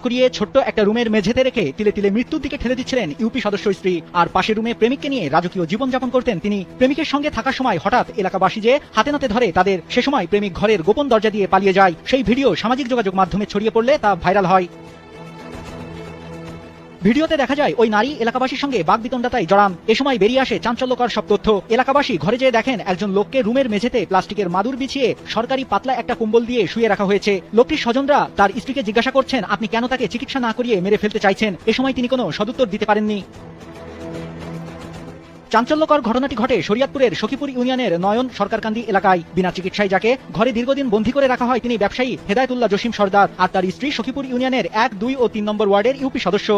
করিয়ে ছোট্ট একটা রুমের মেঝেতে রেখে তিলে তিলে মৃত্যুর দিকে ঠেলে দিচ্ছিলেন ইউপি সদস্য স্ত্রী। আর পাশের রুমে প্রেমিককে নিয়ে রাজকীয় জীবনযাপন করতেন তিনি। প্রেমিকের সঙ্গে থাকার সময় হঠাৎ এলাকাবাসী যে হাতে নাতে ধরে তাদের, সে সময় প্রেমিক ঘরের গোপন দরজা দিয়ে পালিয়ে যায়। সেই ভিডিও সামাজিক যোগাযোগ মাধ্যমে ছড়িয়ে পড়লে তা ভাইরাল হয়। ভিডিওতে দেখা যায় ওই নারী এলাকাবাসীর সঙ্গে বাগবিতণ্ডায় জড়ান। এ সময় বেরিয়ে আসে চাঞ্চল্যকর সব তথ্য। এলাকাবাসী ঘরে যেয়ে দেখেন একজন লোককে রুমের মেঝেতে প্লাস্টিকের মাদুর বিছিয়ে সরকারি পাতলা একটা কম্বল দিয়ে শুয়ে রাখা হয়েছে। লোকটির স্বজনরা তার স্ত্রীকে জিজ্ঞাসা করছেন, আপনি কেন তাকে চিকিৎসা না করিয়ে মেরে ফেলতে চাইছেন? এ সময় তিনি কোনো সদুত্তর দিতে পারেননি। চাঞ্চল্যকর ঘটনাটি ঘটে শরীয়তপুরের সখীপুর ইউনিয়নের নয়ন সরকারকান্দি এলাকায়। বিনা চিকিৎসায় যাকে ঘরে দীর্ঘদিন বন্দী করে রাখা হয় তিনি ব্যবসায়ী হেদায়েতুল্লাহ জসিম সর্দার আর তার স্ত্রী সখীপুর ইউনিয়নের 1, 2 ও 3 নম্বর ওয়ার্ডের ইউপি সদস্য।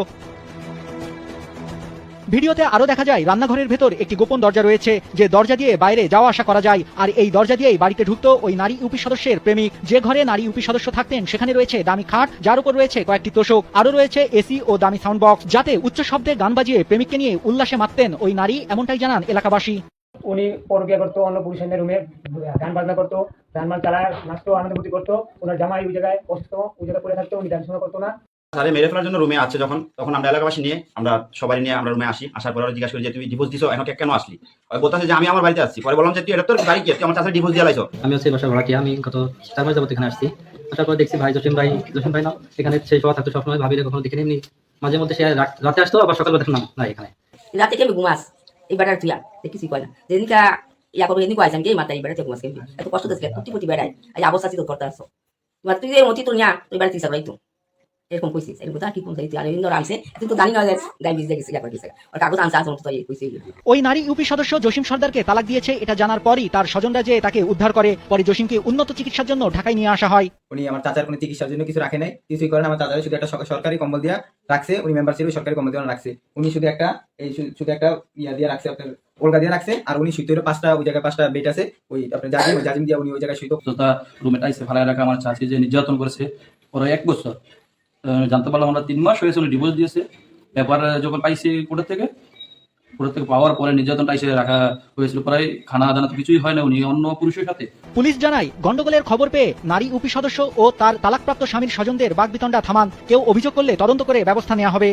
ভিডিওতে আরো দেখা যায় রান্নাঘরের ভেতর একটি গোপন দরজা রয়েছে, যে দরজা দিয়ে বাইরে যাওয়া আসা করা যায়। আর এই দরজা দিয়েই বাড়িতে ঢুকতো ওই নারী ইউপি সদস্যের প্রেমিক। যে ঘরে নারী ইউপি সদস্য থাকতেন সেখানে রয়েছে দামি খাট, যার উপর রয়েছে কয়েকটি তোষক, আরো রয়েছে এসি ও দামি সাউন্ড বক্স, যাতে উচ্চ শব্দে গান বাজিয়ে প্রেমিককে নিয়ে উল্লাসে মাততেন ওই নারী, এমনটাই জানান এলাকাবাসী। উনি পরকিয়া করতো, অন্য পুরুষের রুমে গান বাজনা করতো, গান বান চালায় নাচতো, আনন্দ ফুর্তি করতো। ওনার জামাই ওই জায়গায় বসতো, ওই জায়গায় পড়ে থাকতো, উনি গান শোনা করতো না। তাহলে মেরে ফেলার জন্য রুমে আছে তখন আমরা এলাকাবাসী নিয়ে আমরা সবাই নিয়ে আমরা রুমে আসি। আসার পরে জিজ্ঞাসা করি যে তুমি ডিভোর্স দিছো, এখন কেন আসলি? বলতেছে যে আমি আমার বাড়িতে আসছি। পরে বললাম যে তুই এটা তোর বাড়ি কি, তুই আমার চাষের ডিভোর্স দিয়ে লাইছো? আমি হচ্ছে বাসা ভাড়া কি আমি গত 4 মাস যাবত এখানে আসছি। আসার পর দেখছি ভাই জসিম ভাই না এখানে সেই সব থাকতো, সবসময় ভাবিরে কখনো দেখে এমনি মাঝে মধ্যে সে রাতে আসতো, আবার সকালে দেখলাম না এখানে। রাতে কেমন ঘুমাস এবার তুই কিছুই কয় না, যেদিনকা ইয়া করবো এদিন কয়েছেন কে মাথা এবারে ঘুমাস কেমনি এত কষ্ট দিচ্ছে প্রতি বেড়ায় এই অবস্থা চিত করতে আসছো। এবার তুই মতি তো নিয়া তুই এবারে চিন্তা করাই তো এরকম কইছিস, এরকম তো আর কি কোন চাইতে আর ইন্দোর আনছে তুই তো জানি না যে গাই বিজ গেছে ইয়া করে গেছে আর কাগজ আনছে আছে তো কইছিস। ওই নারী ইউপি সদস্য জসিম সর্দারকে তালাক দিয়েছে এটা জানার পরই তার স্বজনরা যে তাকে উদ্ধার করে। পরে জসিমকে উন্নত চিকিৎসার জন্য ঢাকায় নিয়ে আসা হয়। উনি আমার চাচার কোনো চিকিৎসার জন্য কিছু রাখে নাই, কিছুই করেন। আমার চাচার শুধু একটা সরকারি কম্বল দিয়া রাখছে, উনি মেম্বার ছিল, সরকারি কম্বল দিয়ে রাখছে। উনি শুধু একটা ইয়া দিয়ে রাখছে, আপনার ওলগা দিয়ে রাখছে। আর উনি শুইতে হলো 5টা, ওই জায়গায় 5টা বেড আছে, ওই আপনার জাজিম দিয়ে উনি ওই জায়গায় শুইতো। তো তা রুমে টাইসে ভাড়া রাখা আমার চাচি যে নির্যাতন করেছে ওরা 1 বছর। জানতে পারলাম আমরা 3 মাস হয়েছে উনি ডিভোর্স দিয়েছে। এবার যখন পাইছি কোর্টের থেকে পাওয়ার পরে নির্যাতন টাইসে রাখা হয়েছিল, প্রায় খানা দানা তো কিছুই হয় না, উনি অন্য পুরুষের সাথে। পুলিশ জানায় গন্ডগোলের খবর পেয়ে নারী ইউপি সদস্য ও তার তালাকপ্রাপ্ত স্বামীর স্বজনদের বাগবিতণ্ডা থামান। কেউ অভিযোগ করলে তদন্ত করে ব্যবস্থা নেওয়া হবে।